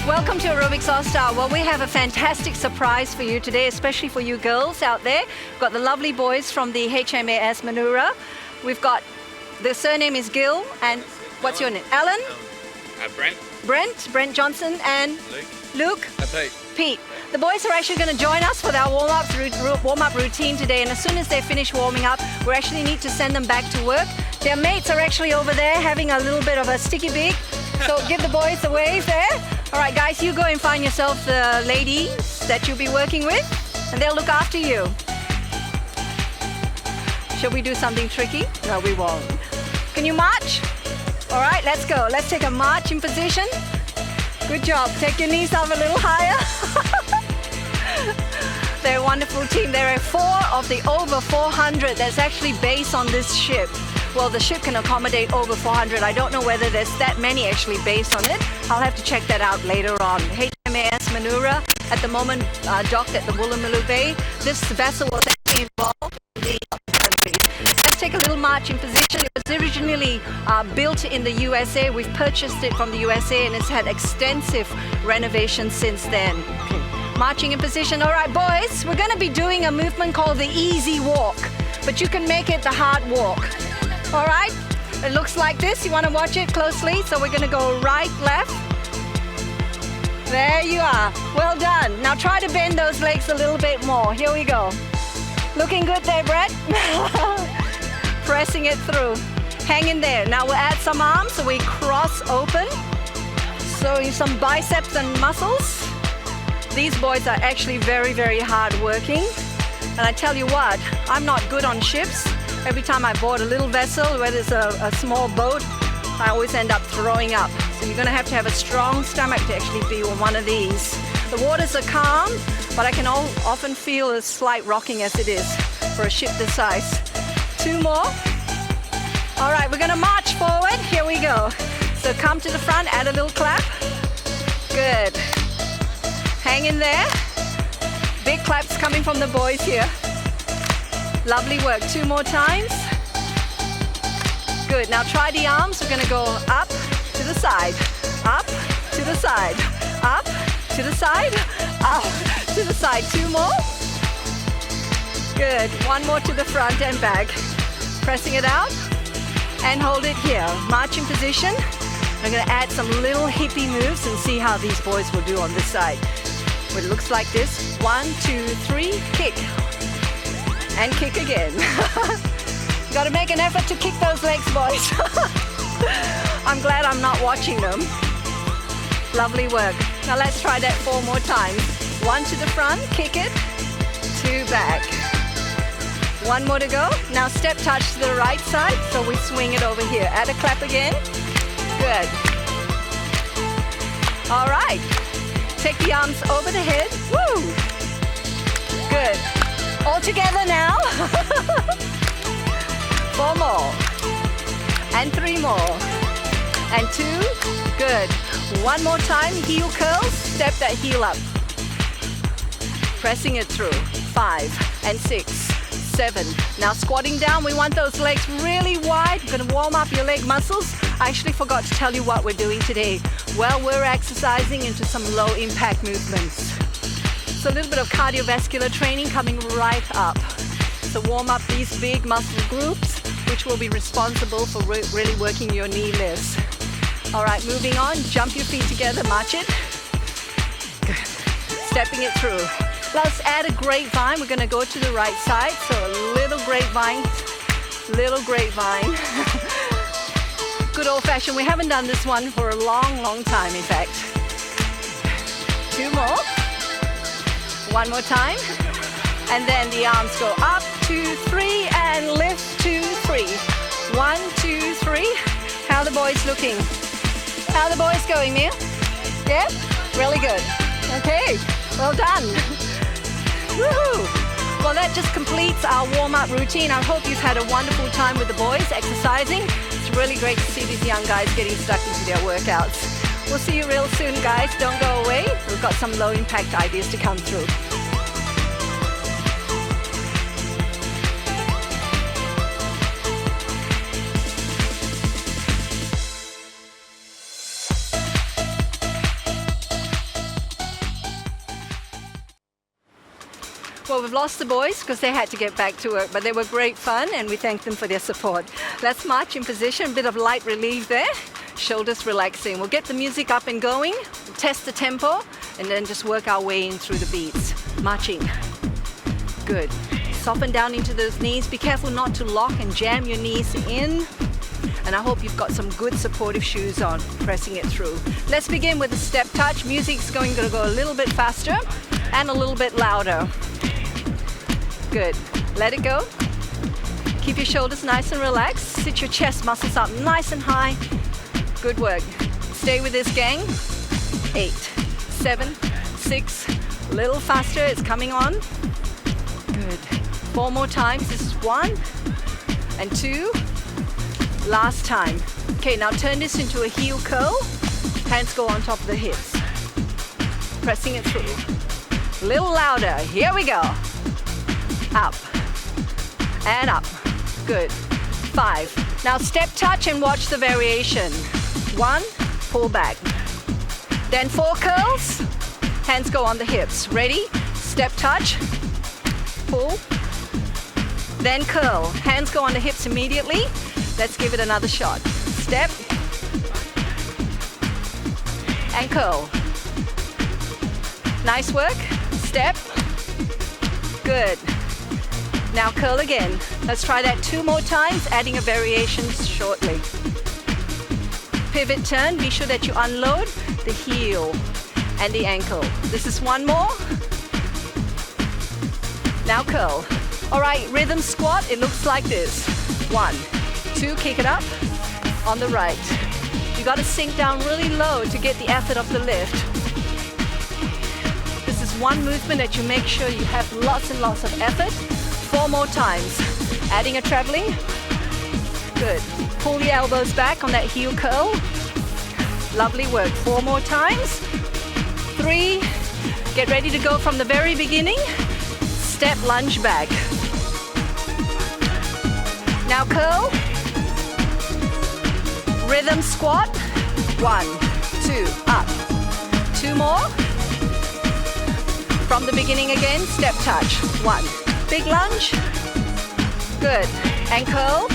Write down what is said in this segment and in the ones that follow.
Welcome to Aerobics Oz Style. Well, we have a fantastic surprise for you today, especially for you girls out there. We've got the lovely boys from the HMAS Manura. We've got, the surname is Gill, and what's your name? Alan? Brent Johnson, and Luke? Pete. The boys are actually going to join us for our warm-up routine today, and as soon as they finish warming up, we actually need to send them back to work. Their mates are actually over there having a little bit of a sticky beak, so give the boys a wave there. All right, guys, you go and find yourself the ladies that you'll be working with, and they'll look after you. Shall we do something tricky? No, we won't. Can you march? All right, let's go. Let's take a marching position. Good job. Take your knees up a little higher. They're a wonderful team. There are 4 of the over 400 that's actually based on this ship. Well, the ship can accommodate over 400. I don't know whether there's that many actually based on it. I'll have to check that out later on. HMAS Manura, at the moment docked at the Woolloomooloo Bay. This vessel was actually involved in the countries. Let's take a little marching position. It was originally built in the USA. We've purchased it from the USA, and it's had extensive renovations since then. Okay. Marching in position. All right, boys, we're going to be doing a movement called the easy walk, but you can make it the hard walk. All right, it looks like this. You want to watch it closely. So we're going to go right, left. There you are. Well done. Now try to bend those legs a little bit more. Here we go. Looking good there, Brett. Pressing it through. Hang in there. Now we'll add some arms. So we cross open. So some biceps and muscles. These boys are actually very, very hard working. And I tell you what, I'm not good on ships. Every time I board a little vessel, whether it's a small boat, I always end up throwing up. So you're going to have a strong stomach to actually be on one of these. The waters are calm, but I can often feel a slight rocking as it is for a ship this size. 2 more. All right, we're going to march forward. Here we go. So come to the front, add a little clap. Good. Hang in there. Big claps coming from the boys here. Lovely work. 2 more times. Good. Now try the arms. We're going to go up to the side, up to the side, up to the side, up to the side. 2 more. Good. 1 more to the front and back. Pressing it out and hold it here. Marching position. I'm going to add some little hippie moves and see how these boys will do on this side. It looks like this. 1, 2, 3, kick. And kick again. You got to make an effort to kick those legs, boys. I'm glad I'm not watching them. Lovely work. Now let's try that 4 more times. 1 to the front, kick it, 2 back. 1 more to go. Now step touch to the right side, so we swing it over here. Add a clap again. Good. All right. Take the arms over the head. Woo! Good. All together now. 4 more. And 3 more. And 2. Good. 1 more time. Heel curls. Step that heel up. Pressing it through. 5 and 6, 7. Now squatting down. We want those legs really wide. We're going to warm up your leg muscles. I actually forgot to tell you what we're doing today. Well, we're exercising into some low impact movements. So a little bit of cardiovascular training coming right up. So warm up these big muscle groups, which will be responsible for really working your knee lifts. All right, moving on. Jump your feet together, march it. Good. Stepping it through. Let's add a grapevine. We're going to go to the right side. So a little grapevine, little grapevine. Good old fashioned. We haven't done this one for a long, long time, in fact. 2 more. 1 more time. And then the arms go up, 2, 3, and lift, 2, 3. 1, 2, 3. How are the boys looking? How are the boys going, Mia? Yeah? Really good. Okay. Well done. Woohoo! Well, that just completes our warm-up routine. I hope you've had a wonderful time with the boys exercising. It's really great to see these young guys getting stuck into their workouts. We'll see you real soon, guys. Don't go away. We've got some low-impact ideas to come through. Well, we've lost the boys because they had to get back to work, but they were great fun and we thank them for their support. Let's march in position, a bit of light relief there. Shoulders relaxing. We'll get the music up and going, test the tempo, and then just work our way in through the beats. Marching. Good. Soften down into those knees. Be careful not to lock and jam your knees in. And I hope you've got some good supportive shoes on, pressing it through. Let's begin with a step touch. Music's going to go a little bit faster and a little bit louder. Good. Let it go. Keep your shoulders nice and relaxed. Sit your chest muscles up nice and high. Good work. Stay with this, gang. 8, 7, 6. A little faster. It's coming on. Good. 4 more times. This is 1 and 2. Last time. Okay, now turn this into a heel curl. Hands go on top of the hips. Pressing it through. A little louder. Here we go. Up and up. Good. 5. Now step touch and watch the variation. 1, pull back. Then 4 curls. Hands go on the hips. Ready? Step touch. Pull. Then curl. Hands go on the hips immediately. Let's give it another shot. Step. And curl. Nice work. Step. Good. Now curl again. Let's try that 2 more times, adding a variation shortly. Pivot turn. Be sure that you unload the heel and the ankle. This is 1 more. Now curl. All right, rhythm squat. It looks like this. 1, 2, kick it up on the right. You got to sink down really low to get the effort of the lift. This is one movement that you make sure you have lots and lots of effort. 4 more times. Adding a traveling. Good. Pull the elbows back on that heel curl. Lovely work. 4 more times. 3. Get ready to go from the very beginning. Step lunge back. Now curl. Rhythm squat. 1, 2, up. 2 more. From the beginning again, step touch. 1. Big lunge. Good. And curl.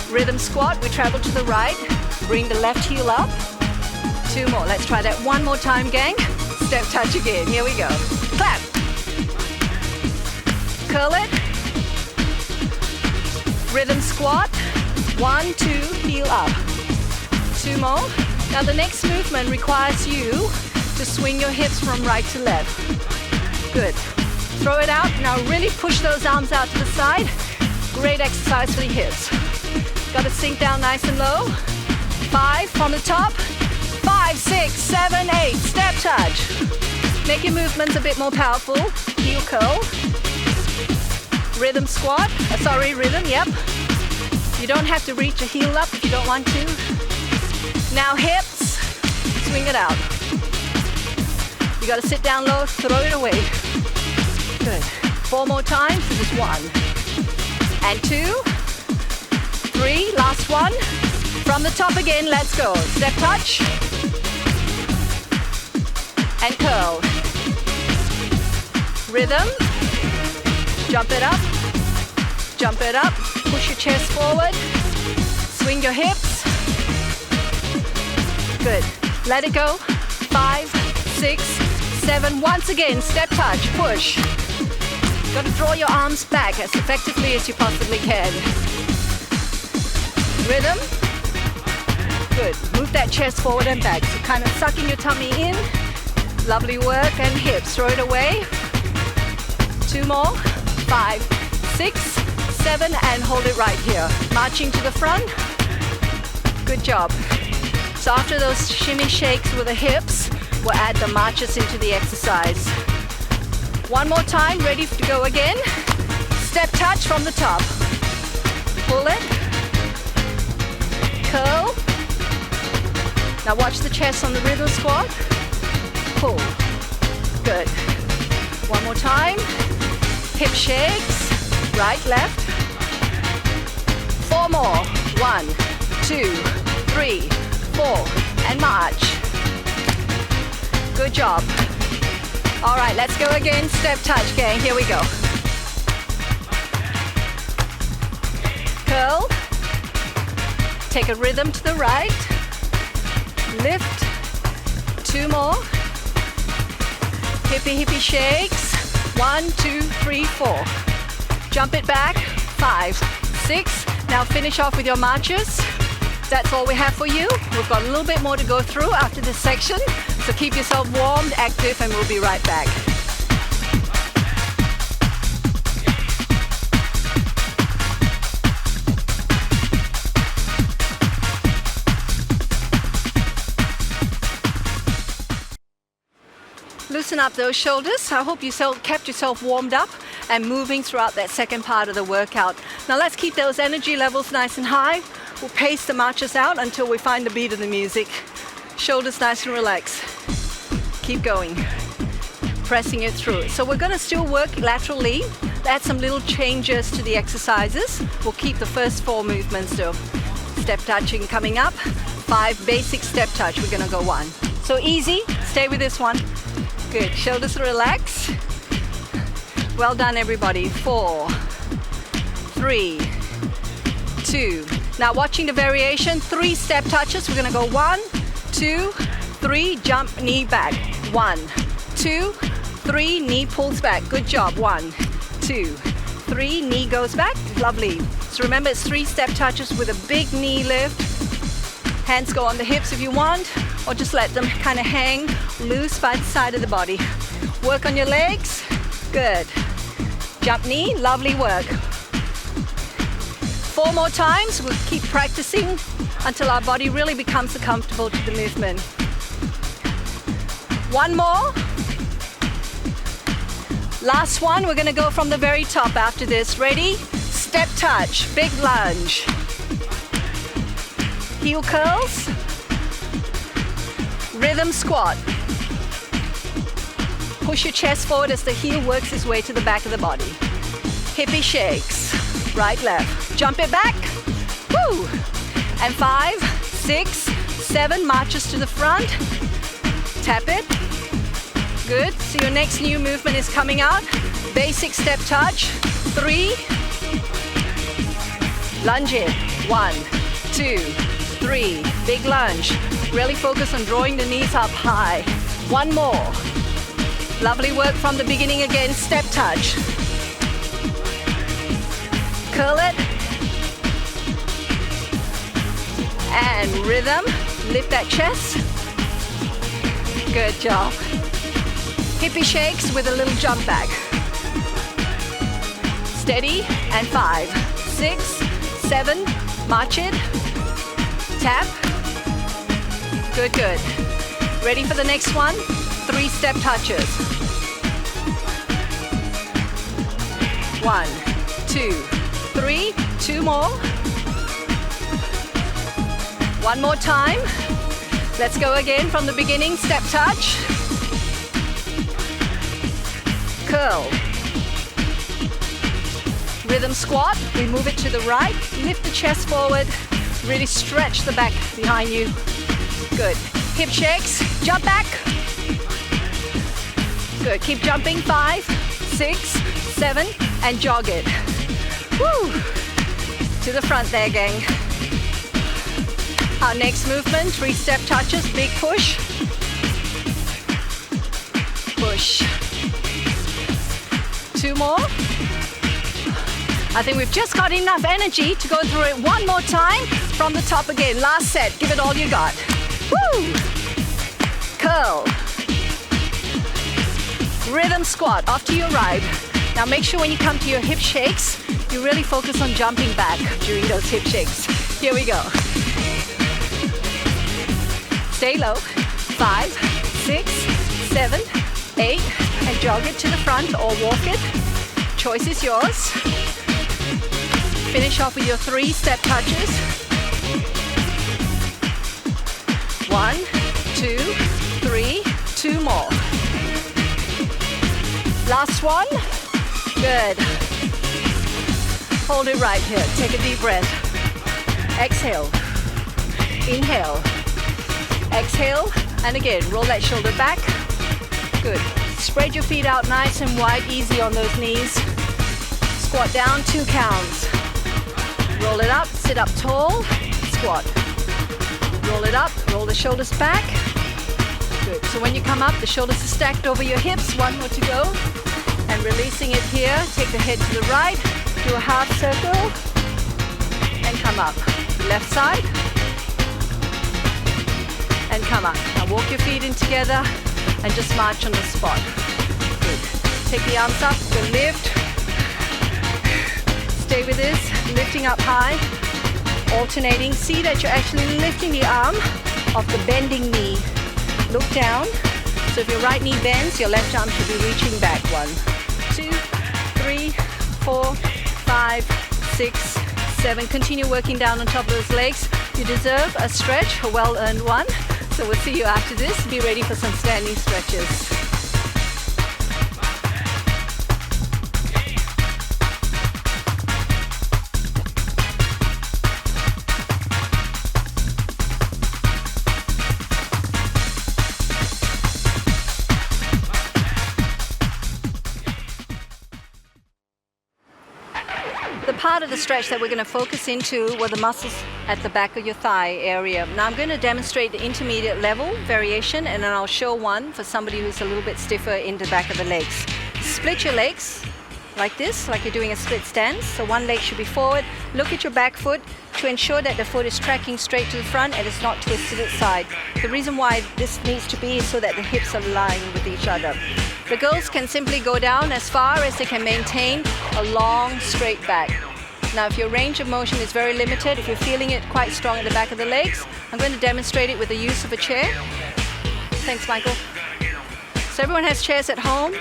Rhythm squat. We travel to the right. Bring the left heel up. 2 more. Let's try that 1 more time, gang. Step touch again. Here we go. Clap. Curl it. Rhythm squat. 1, 2, heel up. 2 more. Now the next movement requires you to swing your hips from right to left. Good. Throw it out. Now really push those arms out to the side. Great exercise for the hips. Got to sink down nice and low. 5 from the top. 5, 6, 7, 8. Step touch. Make your movements a bit more powerful. Heel curl. Rhythm squat. Rhythm, yep. You don't have to reach a heel up if you don't want to. Now hips. Swing it out. You got to sit down low, throw it away. Good. 4 more times. This is 1 and 2, 3. Last one. From the top again. Let's go. Step touch and curl. Rhythm. Jump it up. Jump it up. Push your chest forward. Swing your hips. Good. Let it go. 5, 6, 7. Once again, step touch. Push. Got to draw your arms back as effectively as you possibly can. Rhythm. Good. Move that chest forward and back. So kind of sucking your tummy in. Lovely work. And hips. Throw it away. 2 more. 5, 6, 7. And hold it right here. Marching to the front. Good job. So after those shimmy shakes with the hips, we'll add the marches into the exercise. 1 more time. Ready to go again. Step touch from the top. Pull it. Curl. Now watch the chest on the rhythm squat. Pull. Good. 1 more time. Hip shakes. Right, left. 4 more. 1, 2, 3, 4. And march. Good job. All right, let's go again. Step touch, gang. Here we go. Curl. Take a rhythm to the right. Lift. 2 more. Hippie, hippie shakes. 1, 2, 3, 4. Jump it back. 5, 6. Now finish off with your marches. That's all we have for you. We've got a little bit more to go through after this section. So keep yourself warmed, active, and we'll be right back. Loosen up those shoulders. I hope you kept yourself warmed up and moving throughout that second part of the workout. Now let's keep those energy levels nice and high. We'll pace the marches out until we find the beat of the music. Shoulders nice and relaxed. Keep going. Pressing it through. So we're going to still work laterally. Add some little changes to the exercises. We'll keep the first 4 movements though. Step touching coming up. 5 basic step touch. We're going to go 1. So easy. Stay with this one. Good. Shoulders relax. Well done, everybody. 4, 3, 2. Now watching the variation, 3 step touches. We're going to go 1, 2, 3. Jump, knee back. 1, 2, 3. Knee pulls back. Good job. 1, 2, 3. Knee goes back. Lovely. So remember, it's 3 step touches with a big knee lift. Hands go on the hips if you want, or just let them kind of hang loose by the side of the body. Work on your legs. Good. Jump knee. Lovely work. 4 more times. We'll keep practicing until our body really becomes comfortable to the movement. 1 more. Last one. We're going to go from the very top after this. Ready? Step touch. Big lunge. Heel curls. Rhythm squat. Push your chest forward as the heel works its way to the back of the body. Hippie shakes. Right, left. Jump it back. Woo! And 5, 6, 7. Marches to the front. Tap it. Good. So your next new movement is coming out. Basic step touch. 3. Lunge it. 1, 2, 3. Big lunge. Really focus on drawing the knees up high. 1 more. Lovely work from the beginning again. Step touch. Curl it. And rhythm. Lift that chest. Good job. Hippie shakes with a little jump back. Steady. And 5, 6, 7. March it. Tap. Good, good. Ready for the next one? 3 step touches. 1, 2, 3. 2 more. 1 more time. Let's go again from the beginning. Step touch. Curl. Rhythm squat. We move it to the right. Lift the chest forward. Really stretch the back behind you. Good. Hip shakes. Jump back. Good. Keep jumping. 5, 6, 7. And jog it. Woo! To the front there, gang. Our next movement, 3 step touches. Big push. Push. 2 more. I think we've just got enough energy to go through it 1 more time from the top again. Last set. Give it all you got. Woo! Curl. Rhythm squat off to your right. Now make sure when you come to your hip shakes, you really focus on jumping back during those hip shakes. Here we go. Stay low. 5, 6, 7, 8. And jog it to the front or walk it. Choice is yours. Finish off with your 3 step touches. 1, 2, 3. 2 more. Last one. Good. Hold it right here. Take a deep breath. Exhale. Inhale. Exhale. And again, roll that shoulder back. Good. Spread your feet out nice and wide, easy on those knees. Squat down, 2 counts. Roll it up, sit up tall, squat. Roll it up, roll the shoulders back. Good. So when you come up, the shoulders are stacked over your hips. 1 more to go. And releasing it here, take the head to the right, do a half circle, and come up. Left side, and come up. Now walk your feet in together, and just march on the spot. Good. Take the arms up, go lift. Stay with this, lifting up high, alternating. See that you're actually lifting the arm of the bending knee. Look down. So if your right knee bends, your left arm should be reaching back. 1, 2, 3, 4, 5, 6, 7. Continue working down on top of those legs. You deserve a stretch, a well-earned one. So we'll see you after this. Be ready for some standing stretches. The part of the stretch that we're going to focus into were the muscles at the back of your thigh area. Now I'm going to demonstrate the intermediate level variation, and then I'll show one for somebody who's a little bit stiffer in the back of the legs. Split your legs like this, like you're doing a split stance. So one leg should be forward. Look at your back foot to ensure that the foot is tracking straight to the front and it's not twisted at side. The reason why this needs to be is so that the hips are aligned with each other. The girls can simply go down as far as they can maintain a long straight back. Now if your range of motion is very limited, if you're feeling it quite strong at the back of the legs, I'm going to demonstrate it with the use of a chair. Thanks, Michael. So everyone has chairs at home.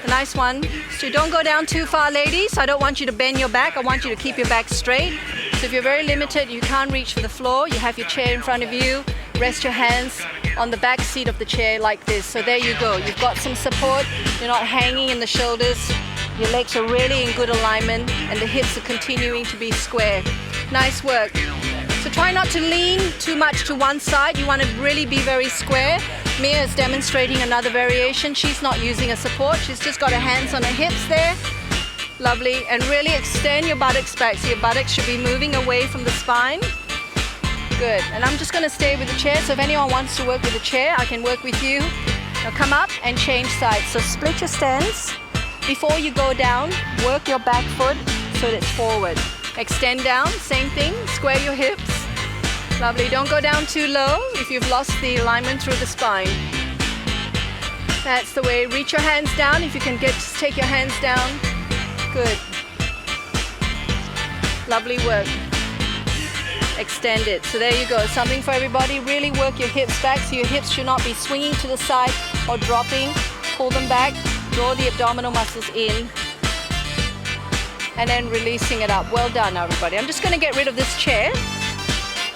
A nice one. So don't go down too far, ladies. I don't want you to bend your back. I want you to keep your back straight. So if you're very limited, you can't reach for the floor, you have your chair in front of you. Rest your hands on the back seat of the chair like this. So there you go. You've got some support. You're not hanging in the shoulders. Your legs are really in good alignment and the hips are continuing to be square. Nice work. So try not to lean too much to one side. You want to really be very square. Mia is demonstrating another variation. She's not using a support. She's just got her hands on her hips there. Lovely. And really extend your buttocks back. So your buttocks should be moving away from the spine. Good. And I'm just going to stay with the chair. So if anyone wants to work with a chair, I can work with you. Now come up and change sides. So split your stance. Before you go down, work your back foot so that it's forward. Extend down, same thing, square your hips. Lovely, don't go down too low if you've lost the alignment through the spine. That's the way, reach your hands down. If you can just take your hands down. Good. Lovely work. Extend it, so there you go, something for everybody. Really work your hips back, so your hips should not be swinging to the side or dropping. Pull them back. Draw the abdominal muscles in and then releasing it up. Well done, everybody. I'm just going to get rid of this chair.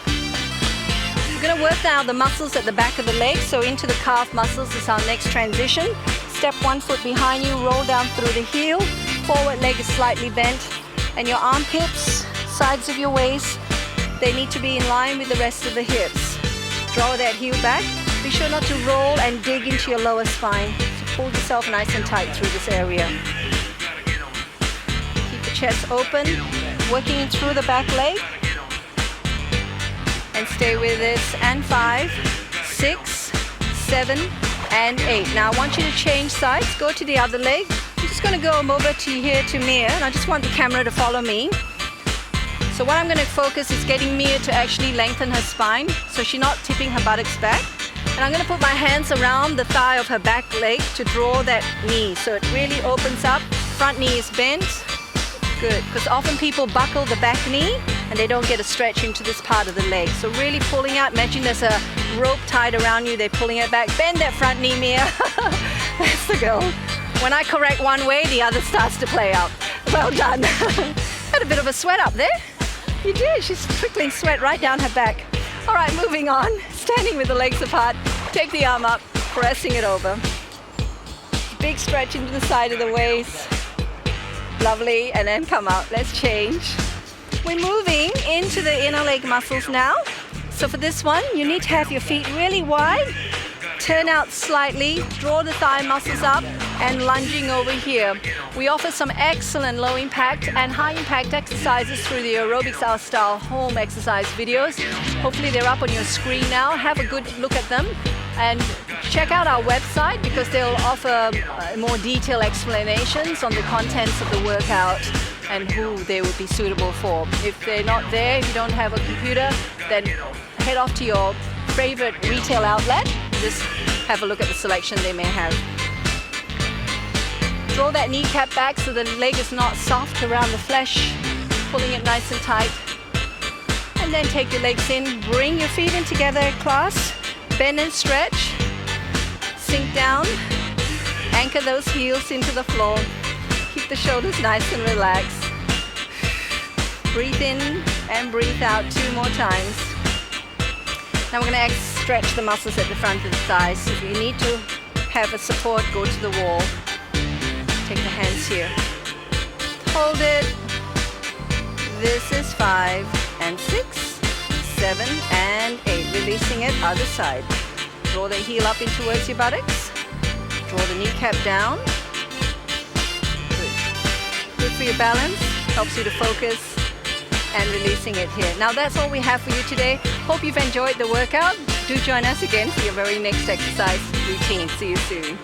We're going to work now the muscles at the back of the legs. So into the calf muscles is our next transition. Step one foot behind you, roll down through the heel. Forward leg is slightly bent. And your armpits, sides of your waist, they need to be in line with the rest of the hips. Draw that heel back. Be sure not to roll and dig into your lower spine. Hold yourself nice and tight through this area. Keep the chest open, working through the back leg. And stay with this. And 5, 6, 7, and 8. Now I want you to change sides. Go to the other leg. I'm just going to go over to here to Mia, and I just want the camera to follow me. So what I'm going to focus is getting Mia to actually lengthen her spine, so she's not tipping her buttocks back. And I'm going to put my hands around the thigh of her back leg to draw that knee. So it really opens up. Front knee is bent. Good. Because often people buckle the back knee and they don't get a stretch into this part of the leg. So really pulling out. Imagine there's a rope tied around you. They're pulling it back. Bend that front knee, Mia. That's the goal. When I correct one way, the other starts to play out. Well done. Had a bit of a sweat up there. You did. She's trickling sweat right down her back. All right, moving on. Standing with the legs apart. Take the arm up, pressing it over. Big stretch into the side of the waist. Lovely, and then come up. Let's change. We're moving into the inner leg muscles now. So for this one, you need to have your feet really wide turn out slightly, draw the thigh muscles up, and lunging over here. We offer some excellent low impact and high impact exercises through the Aerobics Oz Style home exercise videos. Hopefully they're up on your screen now. Have a good look at them and check out our website because they'll offer more detailed explanations on the contents of the workout and who they would be suitable for. If they're not there, if you don't have a computer, then head off to your favorite retail outlet. Just have a look at the selection they may have. Draw that kneecap back so the leg is not soft around the flesh, pulling it nice and tight. And then take your legs in, bring your feet in together, class, bend and stretch, sink down, anchor those heels into the floor, keep the shoulders nice and relaxed. Breathe in and breathe out 2 more times. Now we're going to stretch the muscles at the front of the thighs. If you need to have a support, go to the wall. Take the hands here. Hold it. This is 5 and 6, 7 and 8. Releasing it, other side. Draw the heel up in towards your buttocks. Draw the kneecap down. Good for your balance. Helps you to focus. And releasing it here. Now that's all we have for you today. Hope you've enjoyed the workout. Do join us again for your very next exercise routine. See you soon.